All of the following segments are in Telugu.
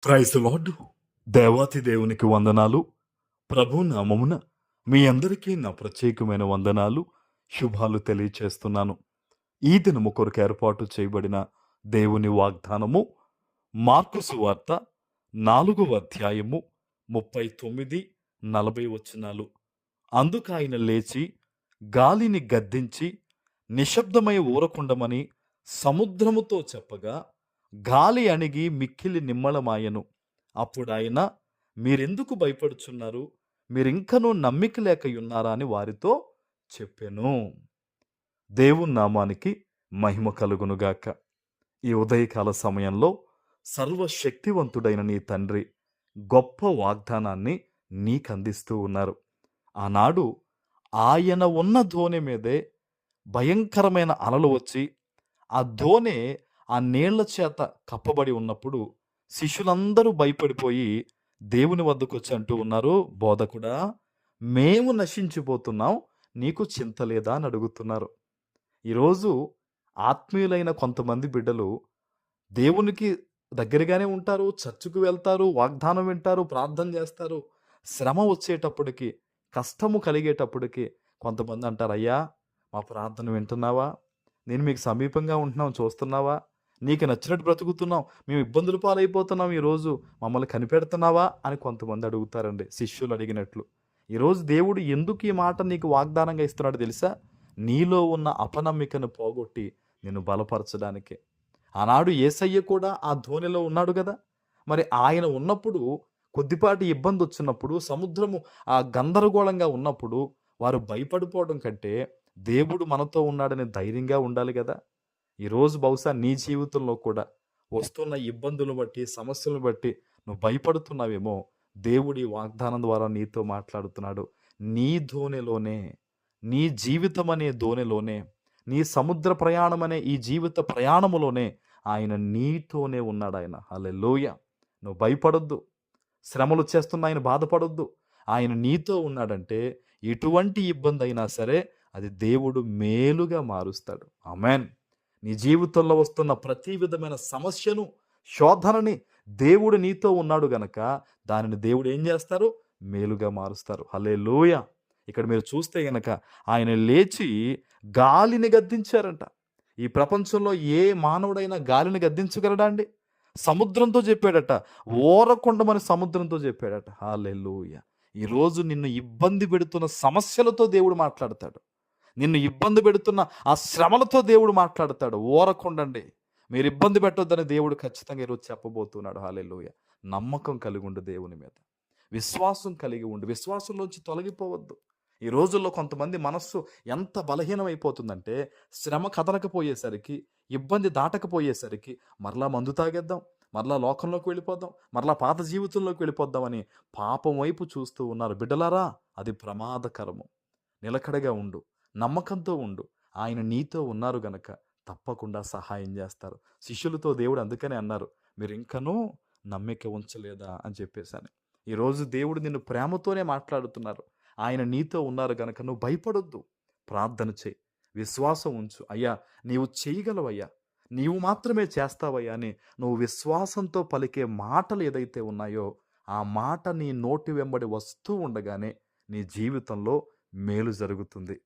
Praise the lord. దేవాతి దేవునికి వందనాలు. ప్రభు నామమున మీ అందరికీ నా ప్రత్యేకమైన వందనాలు, శుభాలు తెలియచేస్తున్నాను. ఈ దినము కొరకు ఏర్పాటు చేయబడిన దేవుని వాగ్దానము మార్కు సువార్త 4వ అధ్యాయము 39, 40 వచనాలు. అందుకాయన లేచి గాలిని గద్దించి నిశ్శబ్దమై ఊరకుండమని సముద్రముతో చెప్పగా గాలి అణిగి మిక్కిలి నిమ్మళమాయెను. అప్పుడాయన, మీరెందుకు భయపడుచున్నారు? మీరింకనూ నమ్మిక లేకయున్నారా అని వారితో చెప్పెను. దేవుని నామానికి మహిమ కలుగునుగాక. ఈ ఉదయకాల సమయంలో సర్వశక్తివంతుడైన నీ తండ్రి గొప్ప వాగ్దానాన్ని నీకందిస్తూ ఉన్నారు. ఆనాడు ఆయన ఉన్న దోణి మీదే భయంకరమైన అలలు వచ్చి ఆ దోణి ఆ నీళ్ల చేత కప్పబడి ఉన్నప్పుడు శిష్యులందరూ భయపడిపోయి దేవుని వద్దకు వచ్చి అంటూ ఉన్నారు, బోధకుడా, మేము నశించిపోతున్నాం, నీకు చింత లేదా అని అడుగుతున్నారు. ఈరోజు ఆత్మీయులైన కొంతమంది బిడ్డలు దేవునికి దగ్గరగానే ఉంటారు, చర్చికి వెళ్తారు, వాగ్దానం వింటారు, ప్రార్థన చేస్తారు. శ్రమ వచ్చేటప్పటికి, కష్టము కలిగేటప్పటికి కొంతమంది అంటారు, అయ్యా మా ప్రార్థన వింటున్నావా? నేను మీకు సమీపంగా ఉంటున్నాం, చూస్తున్నావా? నీకు నచ్చినట్టు బ్రతుకుతున్నాం, మేము ఇబ్బందులు పాలైపోతున్నాం, ఈరోజు మమ్మల్ని కనిపెడుతున్నావా అని కొంతమంది అడుగుతారండి, శిష్యులు అడిగినట్లు. ఈరోజు దేవుడు ఎందుకు ఈ మాట నీకు వాగ్దానంగా ఇస్తున్నాడు తెలుసా? నీలో ఉన్న అపనమ్మికను పోగొట్టి నిన్ను బలపరచడానికి. ఆనాడు యేసయ్య కూడా ఆ ధోనిలో ఉన్నాడు కదా. మరి ఆయన ఉన్నప్పుడు కొద్దిపాటి ఇబ్బంది వచ్చినప్పుడు, సముద్రము ఆ గందరగోళంగా ఉన్నప్పుడు వారు భయపడిపోవడం కంటే దేవుడు మనతో ఉన్నాడని ధైర్యంగా ఉండాలి కదా. ఈరోజు బహుశా నీ జీవితంలో కూడా వస్తున్న ఇబ్బందులను బట్టి, సమస్యలను బట్టి నువ్వు భయపడుతున్నావేమో. దేవుడి వాగ్దానం ద్వారా నీతో మాట్లాడుతున్నాడు. నీ ధోనిలోనే, నీ జీవితం అనే ధోనిలోనే, నీ సముద్ర ప్రయాణం అనే ఈ జీవిత ప్రయాణములోనే ఆయన నీతోనే ఉన్నాడు. ఆయన హల్లెలూయా. నువ్వు భయపడొద్దు, శ్రమలు చేస్తున్న ఆయన బాధపడొద్దు. ఆయన నీతో ఉన్నాడంటే ఎటువంటి ఇబ్బంది అయినా సరే అది దేవుడు మేలుగా మారుస్తాడు. ఆమెన్. నీ జీవితంలో వస్తున్న ప్రతి విధమైన సమస్యను, శోధనని దేవుడు నీతో ఉన్నాడు గనక దానిని దేవుడు ఏం చేస్తారు? మేలుగా మారుస్తారు. హల్లెలూయా. ఇక్కడ మీరు చూస్తే గనక ఆయన లేచి గాలిని గద్దించారంట. ఈ ప్రపంచంలో ఏ మానవుడైనా గాలిని గద్దించగలడా అండి? సముద్రంతో చెప్పాడట, ఓరకుండమని సముద్రంతో చెప్పాడట. హల్లెలూయా. ఈరోజు నిన్ను ఇబ్బంది పెడుతున్న సమస్యలతో దేవుడు మాట్లాడతాడు. నిన్ను ఇబ్బంది పెడుతున్న ఆ శ్రమలతో దేవుడు మాట్లాడతాడు. ఓరకుండండి, మీరు ఇబ్బంది పెట్టొద్దని దేవుడు ఖచ్చితంగా ఈరోజు చెప్పబోతున్నాడు. హల్లెలూయా. నమ్మకం కలిగి ఉండు దేవుని మీద, విశ్వాసం కలిగి ఉండు, విశ్వాసంలోంచి తొలగిపోవద్దు. ఈ రోజుల్లో కొంతమంది మనస్సు ఎంత బలహీనమైపోతుందంటే, శ్రమ కదలకపోయేసరికి, ఇబ్బంది దాటకపోయేసరికి మరలా మందు తాగేద్దాం, మరలా లోకంలోకి వెళ్ళిపోదాం, మరలా పాత జీవితంలోకి వెళ్ళిపోద్దామని పాపం వైపు చూస్తూ ఉన్నారు. బిడ్డలారా, అది ప్రమాదకరము. నిలకడగా ఉండు, నమ్మకంతో ఉండు. ఆయన నీతో ఉన్నారు గనక తప్పకుండా సహాయం చేస్తారు. శిష్యులతో దేవుడు అందుకనే అన్నారు, మీరు ఇంకనూ నమ్మిక ఉంచలేదా అని చెప్పేసాను. ఈరోజు దేవుడు నిన్ను ప్రేమతోనే మాట్లాడుతున్నారు. ఆయన నీతో ఉన్నారు గనక నువ్వు భయపడొద్దు, ప్రార్థన చేయి, విశ్వాసం ఉంచు. అయ్యా నీవు చేయగలవయ్యా, నీవు మాత్రమే చేస్తావయ్యా అని నువ్వు విశ్వాసంతో పలికే మాటలు ఏదైతే ఉన్నాయో ఆ మాట నీ నోటి వెంబడి వస్తూ ఉండగానే నీ జీవితంలో మేలు జరుగుతుంది.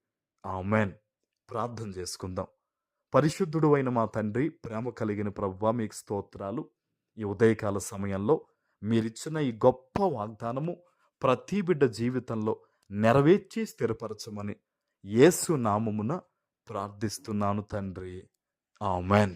ఆమేన్. ప్రార్థన చేసుకుందాం. పరిశుద్ధుడు అయిన మా తండ్రి, ప్రేమ కలిగిన ప్రభువా, మీకు స్తోత్రాలు. ఈ ఉదయకాల సమయంలో మీరిచ్చిన ఈ గొప్ప వాగ్దానము ప్రతి బిడ్డ జీవితంలో నెరవేర్చి స్థిరపరచమని యేసు నామమున ప్రార్థిస్తున్నాను తండ్రి. ఆమేన్.